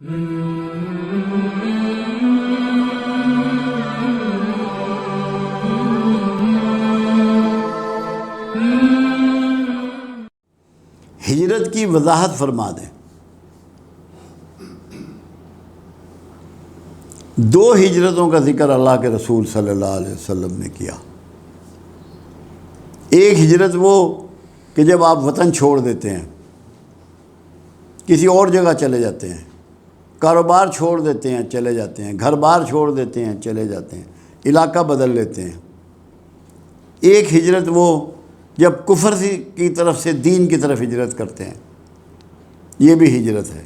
ہجرت کی وضاحت فرما دیں۔ دو ہجرتوں کا ذکر اللہ کے رسول صلی اللہ علیہ وسلم نے کیا۔ ایک ہجرت وہ کہ جب آپ وطن چھوڑ دیتے ہیں، کسی اور جگہ چلے جاتے ہیں، کاروبار چھوڑ دیتے ہیں چلے جاتے ہیں، گھر بار چھوڑ دیتے ہیں چلے جاتے ہیں، علاقہ بدل لیتے ہیں۔ ایک ہجرت وہ جب کفر کی طرف سے دین کی طرف ہجرت کرتے ہیں، یہ بھی ہجرت ہے۔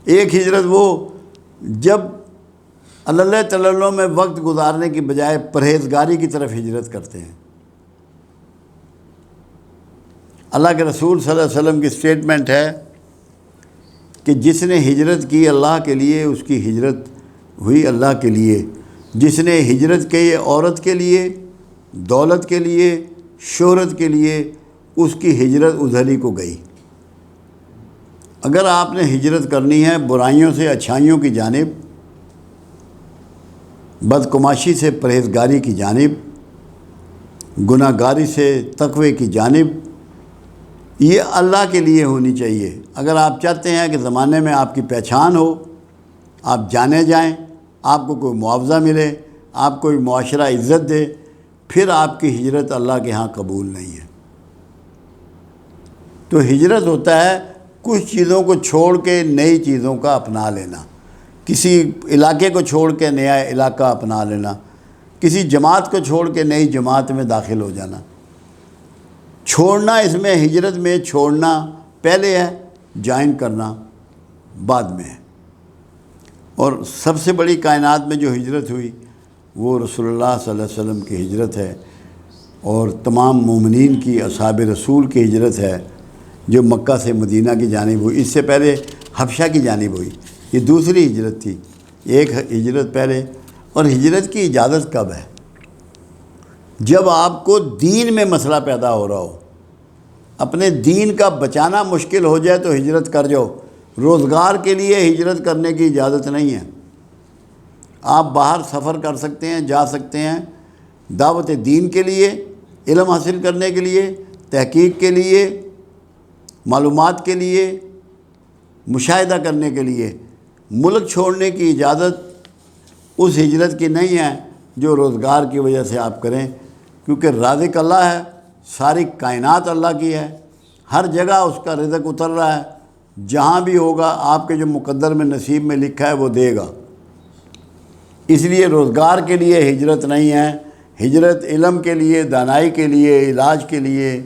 ایک ہجرت وہ جب اللہ تعالیٰ میں وقت گزارنے کی بجائے پرہیزگاری کی طرف ہجرت کرتے ہیں۔ اللہ کے رسول صلی اللہ علیہ وسلم کی سٹیٹمنٹ ہے کہ جس نے ہجرت کی اللہ کے لیے اس کی ہجرت ہوئی اللہ کے لیے، جس نے ہجرت کی عورت کے لیے، دولت کے لیے، شہرت کے لیے، اس کی ہجرت ادھر ہی کو گئی۔ اگر آپ نے ہجرت کرنی ہے برائیوں سے اچھائیوں کی جانب، بدکماشی سے پرہیزگاری کی جانب، گناہ گاری سے تقوی کی جانب، یہ اللہ کے لیے ہونی چاہیے۔ اگر آپ چاہتے ہیں کہ زمانے میں آپ کی پہچان ہو، آپ جانے جائیں، آپ کو کوئی معاوضہ ملے، آپ کو معاشرہ عزت دے، پھر آپ کی ہجرت اللہ کے ہاں قبول نہیں ہے۔ تو ہجرت ہوتا ہے کچھ چیزوں کو چھوڑ کے نئی چیزوں کا اپنا لینا، کسی علاقے کو چھوڑ کے نیا علاقہ اپنا لینا، کسی جماعت کو چھوڑ کے نئی جماعت میں داخل ہو جانا۔ چھوڑنا اس میں ہجرت میں چھوڑنا پہلے ہے، جوائن کرنا بعد میں ہے۔ اور سب سے بڑی کائنات میں جو ہجرت ہوئی وہ رسول اللہ صلی اللہ علیہ وسلم کی ہجرت ہے، اور تمام مومنین کی، اصحاب رسول کی ہجرت ہے جو مکہ سے مدینہ کی جانب ہوئی۔ اس سے پہلے حبشہ کی جانب ہوئی، یہ دوسری ہجرت تھی، ایک ہجرت پہلے۔ اور ہجرت کی اجازت کب ہے؟ جب آپ کو دین میں مسئلہ پیدا ہو رہا ہو، اپنے دین کا بچانا مشکل ہو جائے تو ہجرت کر جاؤ۔ روزگار کے لیے ہجرت کرنے کی اجازت نہیں ہے۔ آپ باہر سفر کر سکتے ہیں، جا سکتے ہیں، دعوت دین کے لیے، علم حاصل کرنے کے لیے، تحقیق کے لیے، معلومات کے لیے، مشاہدہ کرنے کے لیے۔ ملک چھوڑنے کی اجازت اس ہجرت کی نہیں ہے جو روزگار کی وجہ سے آپ کریں، کیونکہ رازق اللہ ہے، ساری کائنات اللہ کی ہے، ہر جگہ اس کا رزق اتر رہا ہے، جہاں بھی ہوگا آپ کے جو مقدر میں نصیب میں لکھا ہے وہ دے گا۔ اس لیے روزگار کے لیے ہجرت نہیں ہے، ہجرت علم کے لیے، دانائی کے لیے، علاج کے لیے،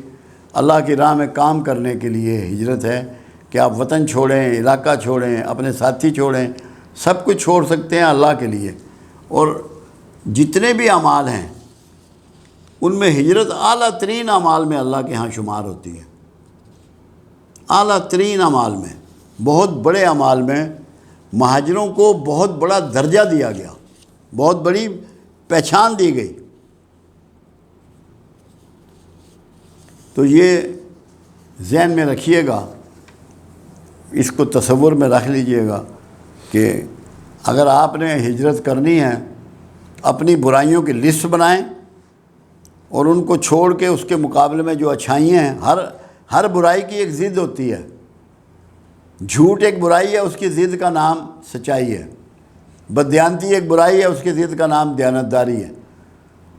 اللہ کی راہ میں کام کرنے کے لیے ہجرت ہے کہ آپ وطن چھوڑیں، علاقہ چھوڑیں، اپنے ساتھی چھوڑیں، سب کچھ چھوڑ سکتے ہیں اللہ کے لیے۔ اور جتنے بھی اعمال ہیں ان میں ہجرت اعلیٰ ترین اعمال میں اللہ کے ہاں شمار ہوتی ہے۔ اعلیٰ ترین اعمال میں، بہت بڑے اعمال میں مہاجروں کو بہت بڑا درجہ دیا گیا، بہت بڑی پہچان دی گئی۔ تو یہ ذہن میں رکھیے گا، اس کو تصور میں رکھ لیجئے گا کہ اگر آپ نے ہجرت کرنی ہے، اپنی برائیوں کی لسٹ بنائیں اور ان کو چھوڑ کے اس کے مقابلے میں جو اچھائیاں ہیں، ہر برائی کی ایک ضد ہوتی ہے۔ جھوٹ ایک برائی ہے، اس کی ضد کا نام سچائی ہے۔ بددیانتی ایک برائی ہے، اس کی ضد کا نام دیانتداری ہے۔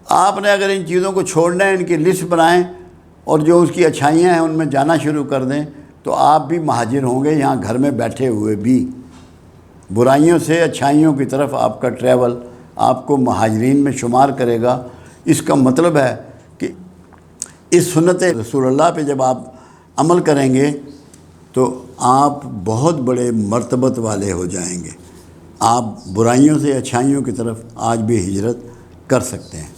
آپ نے اگر ان چیزوں کو چھوڑنا ہے، ان کی لسٹ بنائیں اور جو اس کی اچھائیاں ہیں ان میں جانا شروع کر دیں، تو آپ بھی مہاجر ہوں گے، یہاں گھر میں بیٹھے ہوئے بھی۔ برائیوں سے اچھائیوں کی طرف آپ کا ٹریول آپ کو مہاجرین میں شمار کرے گا۔ اس کا مطلب ہے کہ اس سنت رسول اللہ پہ جب آپ عمل کریں گے تو آپ بہت بڑے مرتبت والے ہو جائیں گے۔ آپ برائیوں سے اچھائیوں کی طرف آج بھی ہجرت کر سکتے ہیں۔